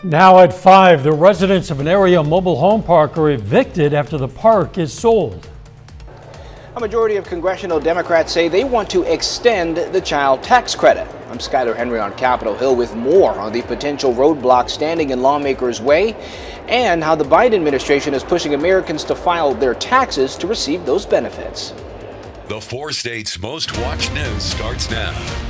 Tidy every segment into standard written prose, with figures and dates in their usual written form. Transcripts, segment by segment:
Now at 5, the residents of an area mobile home park are evicted after the park is sold. A majority of congressional Democrats say they want to extend the child tax credit. I'm Skylar Henry on Capitol Hill with more on the potential roadblocks standing in lawmakers' way and how the Biden administration is pushing Americans to file their taxes to receive those benefits. The 4 states' most watched news starts now.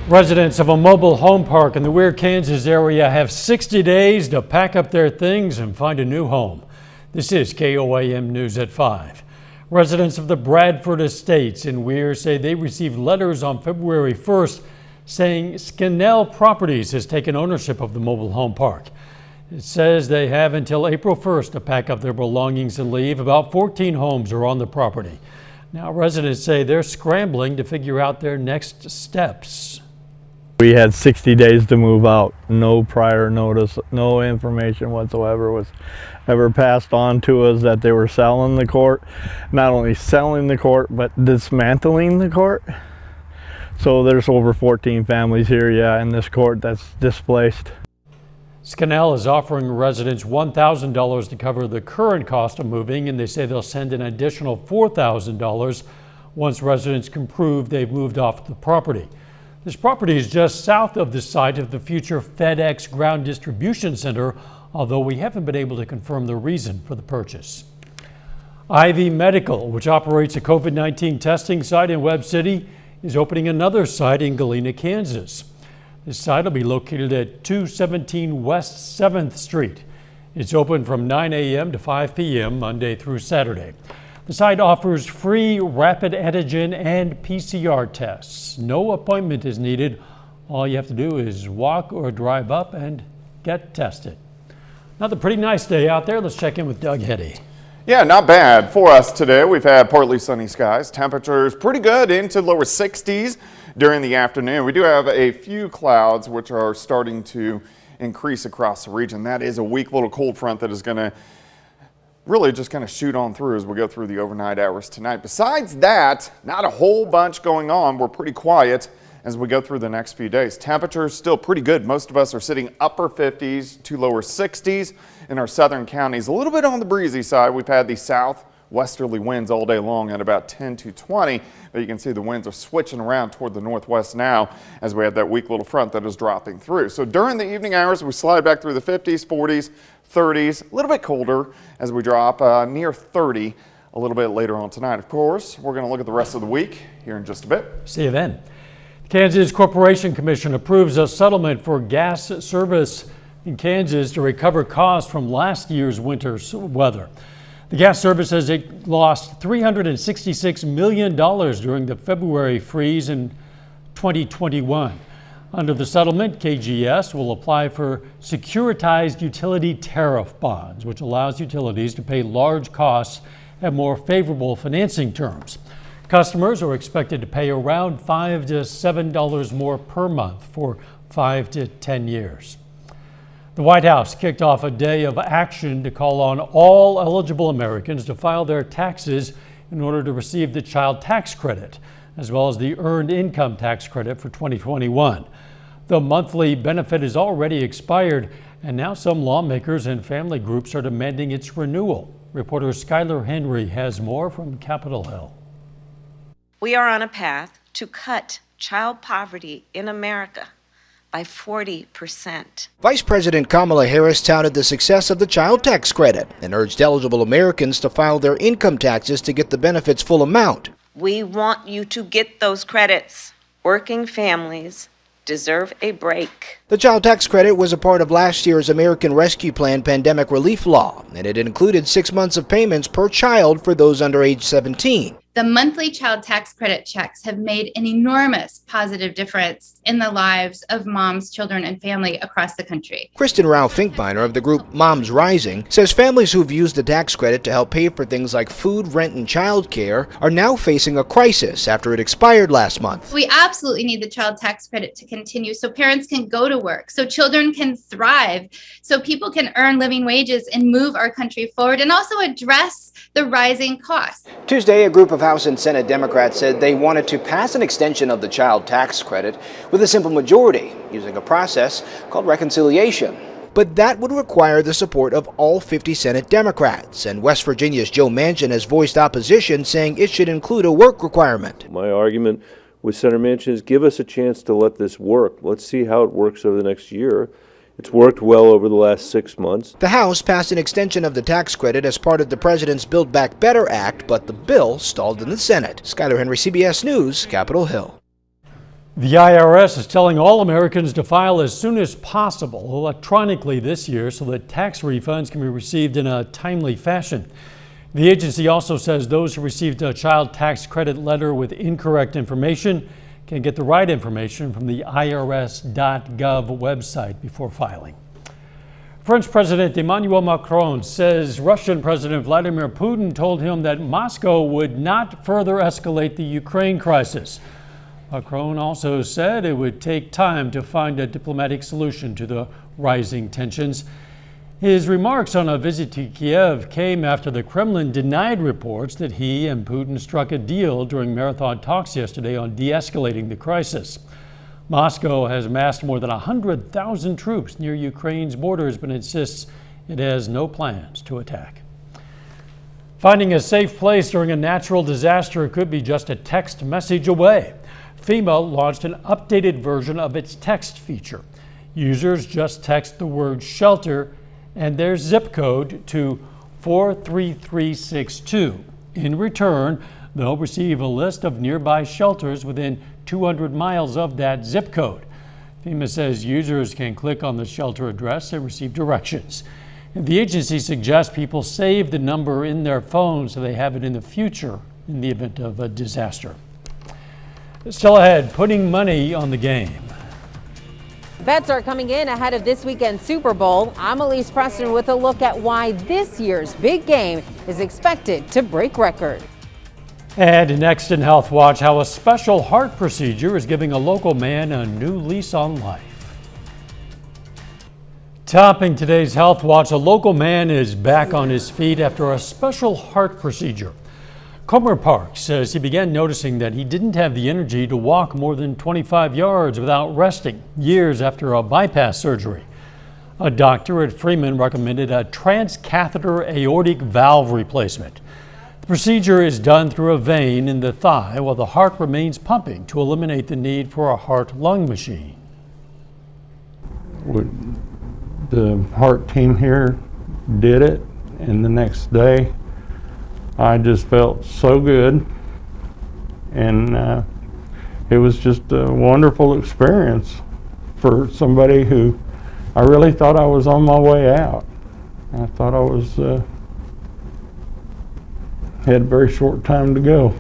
Residents of a mobile home park in the Weir, Kansas area have 60 days to pack up their things and find a new home. This is KOAM News at 5. Residents of the Bradford Estates in Weir say they received letters on February 1st saying Scannell Properties has taken ownership of the mobile home park. It says they have until April 1st to pack up their belongings and leave. About 14 homes are on the property. Now residents say they're scrambling to figure out their next steps. We had 60 days to move out. No prior notice, no information whatsoever was ever passed on to us that they were selling the court. Not only selling the court, but dismantling the court. So there's over 14 families here, in this court that's displaced. Scannell is offering residents $1,000 to cover the current cost of moving, and they say they'll send an additional $4,000 once residents can prove they've moved off the property. This property is just south of the site of the future FedEx ground distribution center, although we haven't been able to confirm the reason for the purchase. Ivy Medical, which operates a COVID-19 testing site in Webb City, is opening another site in Galena, Kansas. This site will be located at 217 West 7th Street. It's open from 9 a.m. to 5 p.m. Monday through Saturday. The site offers free rapid antigen and PCR tests. No appointment is needed. All you have to do is walk or drive up and get tested. Another pretty nice day out there. Let's check in with Doug Heddy. Yeah, not bad for us today. We've had partly sunny skies. Temperatures pretty good into lower 60s during the afternoon. We do have a few clouds which are starting to increase across the region. That is a weak little cold front that is going to really just kind of shoot on through as we go through the overnight hours tonight. Besides that, not a whole bunch going on. We're pretty quiet as we go through the next few days. Temperatures still pretty good. Most of us are sitting upper 50s to lower 60s in our southern counties. A little bit on the breezy side. We've had the southwesterly winds all day long at about 10 to 20, but you can see the winds are switching around toward the northwest now as we have that weak little front that is dropping through. So during the evening hours, we slide back through the 50s, 40s, 30s, a little bit colder as we drop near 30 a little bit later on tonight. Of course, we're going to look at the rest of the week here in just a bit. See you then. The Kansas Corporation Commission approves a settlement for gas service in Kansas to recover costs from last year's winter weather. The gas service says it lost $366 million during the February freeze in 2021. Under the settlement, KGS will apply for securitized utility tariff bonds, which allows utilities to pay large costs at more favorable financing terms. Customers are expected to pay around $5 to $7 more per month for 5 to 10 years. The White House kicked off a day of action to call on all eligible Americans to file their taxes in order to receive the child tax credit, as well as the earned income tax credit for 2021. The monthly benefit is already expired, and now some lawmakers and family groups are demanding its renewal. Reporter Skylar Henry has more from Capitol Hill. We are on a path to cut child poverty in America by 40%. Vice President Kamala Harris touted the success of the child tax credit and urged eligible Americans to file their income taxes to get the benefit's full amount. We want you to get those credits. Working families deserve a break. The child tax credit was a part of last year's American Rescue Plan pandemic relief law, and it included 6 months of payments per child for those under age 17. The monthly child tax credit checks have made an enormous positive difference in the lives of moms, children, and family across the country. Kristen Rao-Finkbeiner of the group Moms Rising says families who've used the tax credit to help pay for things like food, rent, and child care are now facing a crisis after it expired last month. We absolutely need the child tax credit to continue so parents can go to work, so children can thrive, so people can earn living wages and move our country forward, and also address the rising costs. Tuesday, a group of House and Senate Democrats said they wanted to pass an extension of the child tax credit with a simple majority using a process called reconciliation. but that would require the support of all 50 Senate Democrats, and West Virginia's Joe Manchin has voiced opposition, saying it should include a work requirement. My argument with Senator Manchin is give us a chance to let this work. Let's see how it works over the next year. It's worked well over the last 6 months. The House passed an extension of the tax credit as part of the president's Build Back Better Act, but the bill stalled in the Senate. Skyler Henry, CBS News, Capitol Hill. The IRS is telling all Americans to file as soon as possible electronically this year so that tax refunds can be received in a timely fashion. The agency also says those who received a child tax credit letter with incorrect information can get the right information from the irs.gov website before filing. French President Emmanuel Macron says Russian President Vladimir Putin told him that Moscow would not further escalate the Ukraine crisis. Macron also said it would take time to find a diplomatic solution to the rising tensions. His remarks on a visit to Kiev came after the Kremlin denied reports that he and Putin struck a deal during marathon talks yesterday on de-escalating the crisis. Moscow has amassed more than 100,000 troops near Ukraine's borders, but insists it has no plans to attack. Finding a safe place during a natural disaster could be just a text message away. FEMA launched an updated version of its text feature. Users just text the word shelter and their zip code to 43362. In return, they'll receive a list of nearby shelters within 200 miles of that zip code. FEMA says users can click on the shelter address and receive directions. The agency suggests people save the number in their phone so they have it in the future in the event of a disaster. Still ahead, putting money on the game. Bets are coming in ahead of this weekend's Super Bowl. I'm Elise Preston with a look at why this year's big game is expected to break records. And next in Health Watch, how a special heart procedure is giving a local man a new lease on life. Topping today's Health Watch, a local man is back on his feet after a special heart procedure. Comer Park says he began noticing that he didn't have the energy to walk more than 25 yards without resting, years after a bypass surgery. A doctor at Freeman recommended a transcatheter aortic valve replacement. The procedure is done through a vein in the thigh while the heart remains pumping to eliminate the need for a heart-lung machine. The heart team here did it, and the next day I just felt so good, and it was just a wonderful experience for somebody who I really thought I was on my way out. I thought I was had a very short time to go.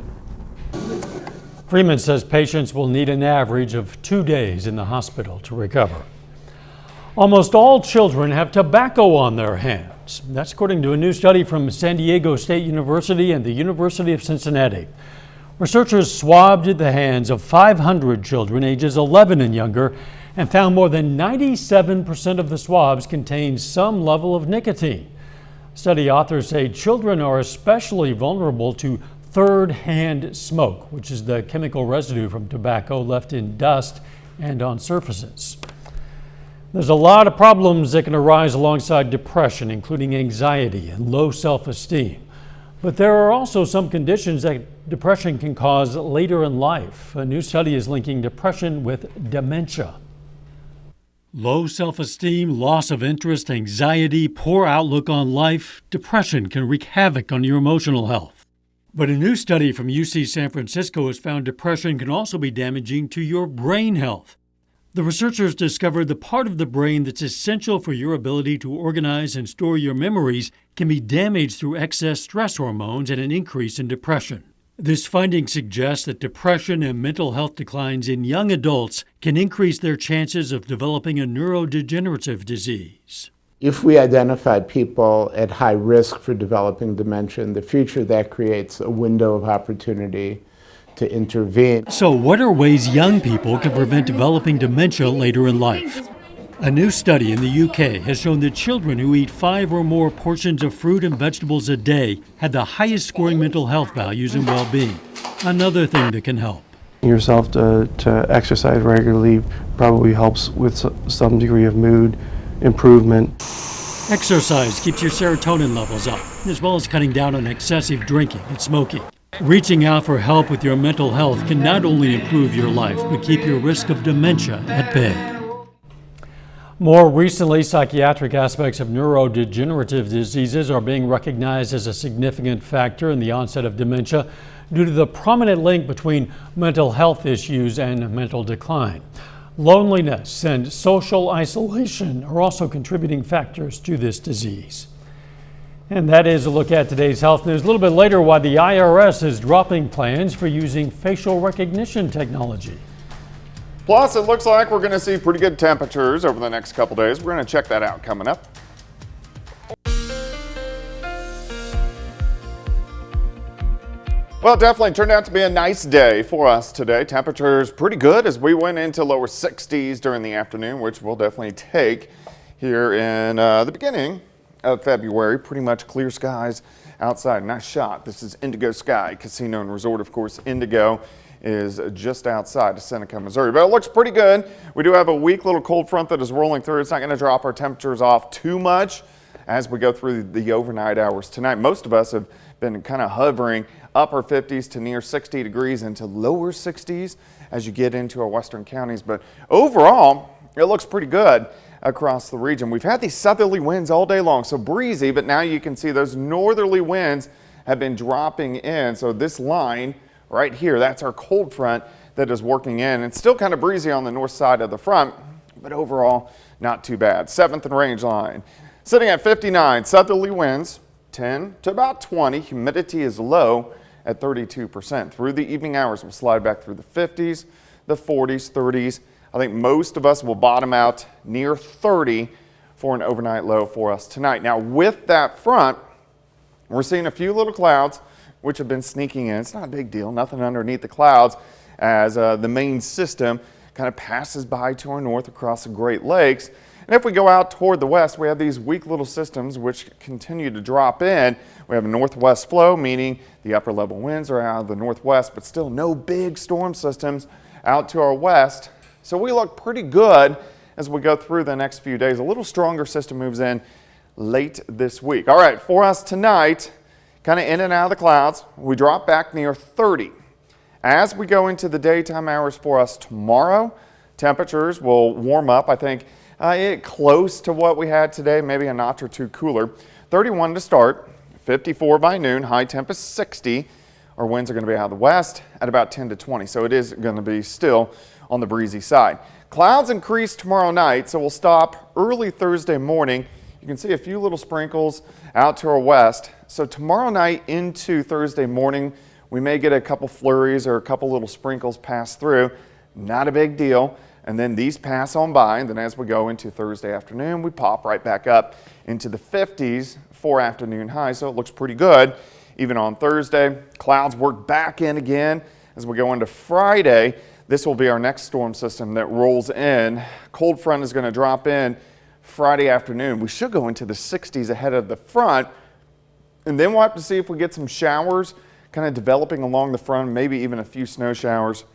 Freeman says patients will need an average of 2 days in the hospital to recover. Almost all children have tobacco on their hands. That's according to a new study from San Diego State University and the University of Cincinnati. Researchers swabbed the hands of 500 children ages 11 and younger and found more than 97% of the swabs contained some level of nicotine. Study authors say children are especially vulnerable to third-hand smoke, which is the chemical residue from tobacco left in dust and on surfaces. There's a lot of problems that can arise alongside depression, including anxiety and low self-esteem. But there are also some conditions that depression can cause later in life. A new study is linking depression with dementia. Low self-esteem, loss of interest, anxiety, poor outlook on life, depression can wreak havoc on your emotional health. But a new study from UC San Francisco has found depression can also be damaging to your brain health. The researchers discovered the part of the brain that's essential for your ability to organize and store your memories can be damaged through excess stress hormones and an increase in depression. This finding suggests that depression and mental health declines in young adults can increase their chances of developing a neurodegenerative disease. If we identified people at high risk for developing dementia in the future, that creates a window of opportunity to intervene. So what are ways young people can prevent developing dementia later in life? A new study in the UK has shown that children who eat 5 or more portions of fruit and vegetables a day had the highest scoring mental health values and well-being. Another thing that can help. Yourself to exercise regularly probably helps with some degree of mood improvement. Exercise keeps your serotonin levels up, as well as cutting down on excessive drinking and smoking. Reaching out for help with your mental health can not only improve your life, but keep your risk of dementia at bay. More recently, psychiatric aspects of neurodegenerative diseases are being recognized as a significant factor in the onset of dementia due to the prominent link between mental health issues and mental decline. Loneliness and social isolation are also contributing factors to this disease. And that is a look at today's health news. A little bit later, why the IRS is dropping plans for using facial recognition technology. Plus, it looks like we're going to see pretty good temperatures over the next couple days. We're going to check that out coming up. Well, it definitely turned out to be a nice day for us today. Temperatures pretty good as we went into lower 60s during the afternoon, which we'll definitely take here in the beginning of February. Pretty much clear skies outside. Nice shot. This is Indigo Sky Casino and Resort. Of course, Indigo is just outside of Seneca, Missouri, but it looks pretty good. We do have a weak little cold front that is rolling through. It's not going to drop our temperatures off too much as we go through the overnight hours tonight. Most of us have been kind of hovering upper 50s to near 60 degrees into lower 60s as you get into our western counties, but overall it looks pretty good across the region. We've had these southerly winds all day long, so breezy, but now you can see those northerly winds have been dropping in. So this line right here, that's our cold front that is working in. It's still kind of breezy on the north side of the front, but overall not too bad. 7th and range line sitting at 59, southerly winds 10 to about 20. Humidity is low at 32%. Through the evening hours, we'll slide back through the 50s, the 40s, 30s. I think most of us will bottom out near 30 for an overnight low for us tonight. Now with that front, we're seeing a few little clouds which have been sneaking in. It's not a big deal, nothing underneath the clouds as the main system kind of passes by to our north across the Great Lakes. And if we go out toward the west, we have these weak little systems which continue to drop in. We have a northwest flow, meaning the upper level winds are out of the northwest, but still no big storm systems out to our west. So we look pretty good as we go through the next few days. A little stronger system moves in late this week. All right, for us tonight, kind of in and out of the clouds, we drop back near 30. As we go into the daytime hours for us tomorrow, temperatures will warm up, I think, close to what we had today, maybe a notch or two cooler. 31 to start, 54 by noon, high temp is 60. Our winds are going to be out of the west at about 10 to 20, so it is going to be still on the breezy side. Clouds increase tomorrow night, so we'll stop early Thursday morning. You can see a few little sprinkles out to our west. So tomorrow night into Thursday morning, we may get a couple flurries or a couple little sprinkles pass through. Not a big deal. And then these pass on by, and then as we go into Thursday afternoon, we pop right back up into the 50s for afternoon highs, so it looks pretty good. Even on Thursday, clouds work back in again. As we go into Friday, this will be our next storm system that rolls in. Cold front is going to drop in Friday afternoon. We should go into the 60s ahead of the front, and then we'll have to see if we get some showers kind of developing along the front, maybe even a few snow showers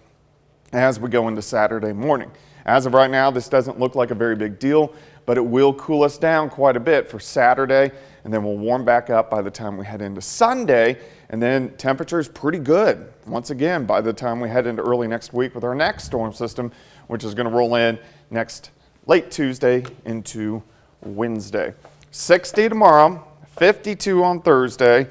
as we go into Saturday morning. As of right now, this doesn't look like a very big deal, but it will cool us down quite a bit for Saturday, and then we'll warm back up by the time we head into Sunday, and then temperatures pretty good once again by the time we head into early next week with our next storm system, which is going to roll in next late Tuesday into Wednesday. 60 tomorrow, 52 on Thursday.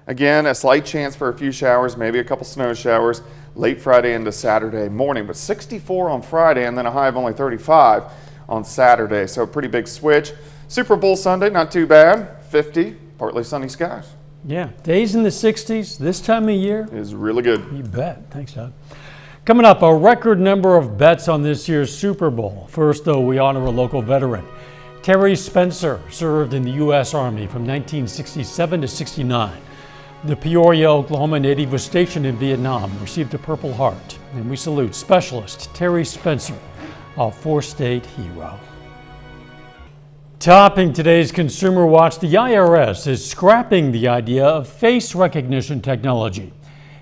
Again, a slight chance for a few showers, maybe a couple snow showers late Friday into Saturday morning, but 64 on Friday and then a high of only 35 on Saturday. So a pretty big switch. Super Bowl Sunday, not too bad. 50, partly sunny skies. Yeah, days in the 60s this time of year is really good. You bet. Thanks, Doug. Coming up, a record number of bets on this year's Super Bowl. First, though, we honor a local veteran. Terry Spencer served in the U.S. Army from 1967 to 69. The Peoria, Oklahoma native was stationed in Vietnam, received a Purple Heart, and we salute Specialist Terry Spencer, a four-state hero. Topping today's Consumer Watch, the IRS is scrapping the idea of face recognition technology.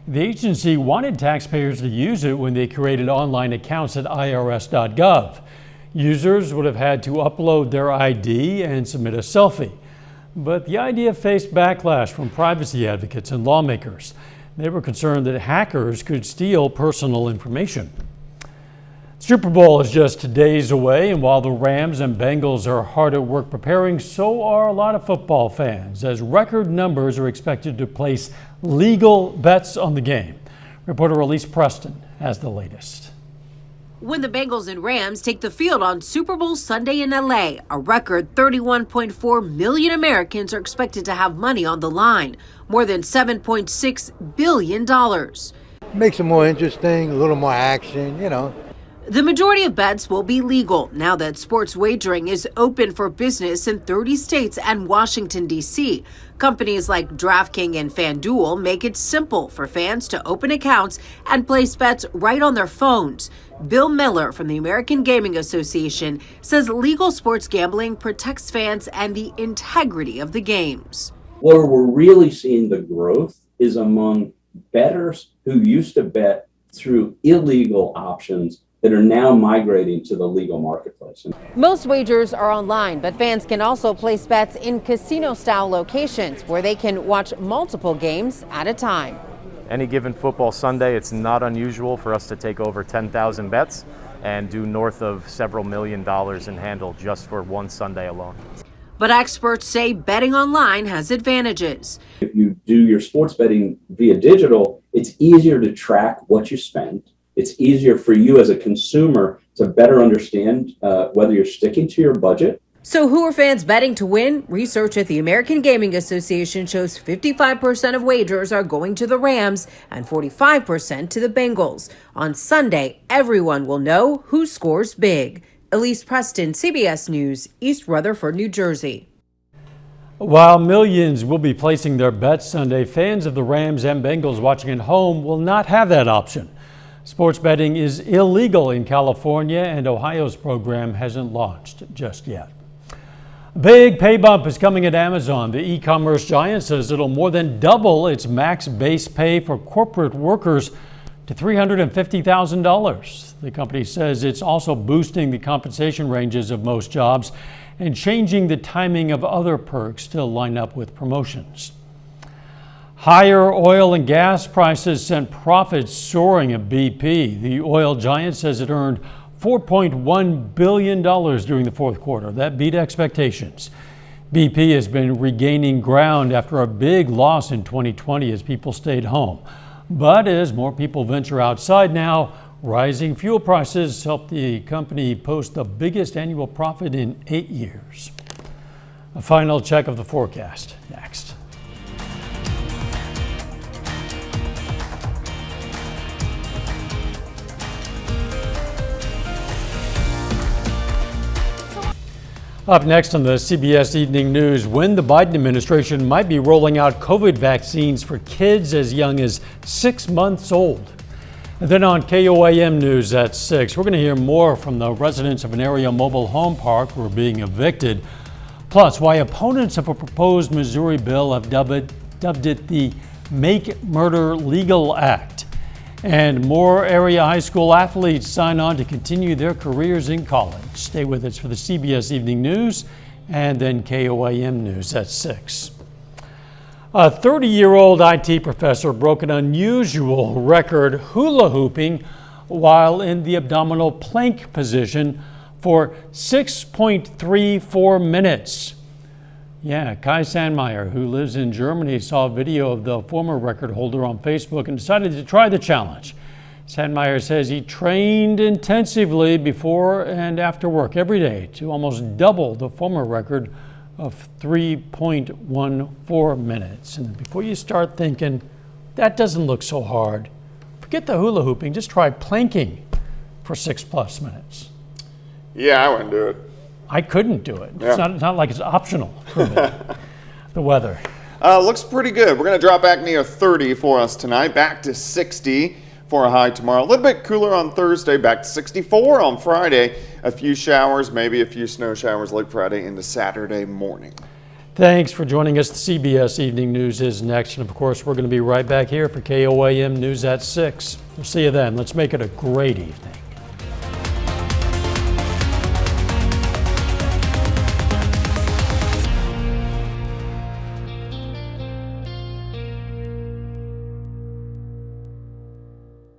The agency wanted taxpayers to use it when they created online accounts at irs.gov. Users would have had to upload their ID and submit a selfie. But the idea faced backlash from privacy advocates and lawmakers. They were concerned that hackers could steal personal information. Super Bowl is just days away, and while the Rams and Bengals are hard at work preparing, so are a lot of football fans, as record numbers are expected to place legal bets on the game. Reporter Elise Preston has the latest. When the Bengals and Rams take the field on Super Bowl Sunday in LA, a record 31.4 million Americans are expected to have money on the line, more than $7.6 billion. Makes it more interesting, a little more action, The majority of bets will be legal now that sports wagering is open for business in 30 states and Washington, D.C. Companies like DraftKings and FanDuel make it simple for fans to open accounts and place bets right on their phones. Bill Miller from the American Gaming Association says legal sports gambling protects fans and the integrity of the games. Where we're really seeing the growth is among bettors who used to bet through illegal options that are now migrating to the legal marketplace. Most wagers are online, but fans can also place bets in casino-style locations where they can watch multiple games at a time. Any given football Sunday, it's not unusual for us to take over 10,000 bets and do north of several $1 million in handle just for one Sunday alone. But experts say betting online has advantages. If you do your sports betting via digital, it's easier to track what you spend. It's easier for you as a consumer to better understand whether you're sticking to your budget. So who are fans betting to win? Research at the American Gaming Association shows 55% of wagers are going to the Rams and 45% to the Bengals. On Sunday, everyone will know who scores big. Elise Preston, CBS News, East Rutherford, New Jersey. While millions will be placing their bets Sunday, fans of the Rams and Bengals watching at home will not have that option. Sports betting is illegal in California, and Ohio's program hasn't launched just yet. A big pay bump is coming at Amazon. The e-commerce giant says it'll more than double its max base pay for corporate workers to $350,000. The company says it's also boosting the compensation ranges of most jobs and changing the timing of other perks to line up with promotions. Higher oil and gas prices sent profits soaring at BP. The oil giant says it earned $4.1 billion during the fourth quarter. That beat expectations. BP has been regaining ground after a big loss in 2020 as people stayed home. But as more people venture outside now, rising fuel prices helped the company post the biggest annual profit in 8 years. A final check of the forecast next. Up next on the CBS Evening News, when the Biden administration might be rolling out COVID vaccines for kids as young as 6 months old. And then on KOAM News at 6, we're going to hear more from the residents of an area mobile home park who are being evicted. Plus, why opponents of a proposed Missouri bill have dubbed it the Make Murder Legal Act. And more area high school athletes sign on to continue their careers in college. Stay with us for the CBS Evening News and then KOAM News at 6. A 30-year-old IT professor broke an unusual record hula hooping while in the abdominal plank position for 6.34 minutes. Yeah, Kai Sandmeyer, who lives in Germany, saw a video of the former record holder on Facebook and decided to try the challenge. Sandmeyer says he trained intensively before and after work every day to almost double the former record of 3.14 minutes. And before you start thinking, that doesn't look so hard, forget the hula hooping, just try planking for 6+ minutes. Yeah, I wouldn't do it. I couldn't do it. Yeah. It's not like it's optional for me. The weather. Looks pretty good. We're going to drop back near 30 for us tonight, back to 60 for a high tomorrow. A little bit cooler on Thursday, back to 64 on Friday. A few showers, maybe a few snow showers late Friday into Saturday morning. Thanks for joining us. The CBS Evening News is next. And of course, we're going to be right back here for KOAM News at 6. We'll see you then. Let's make it a great evening.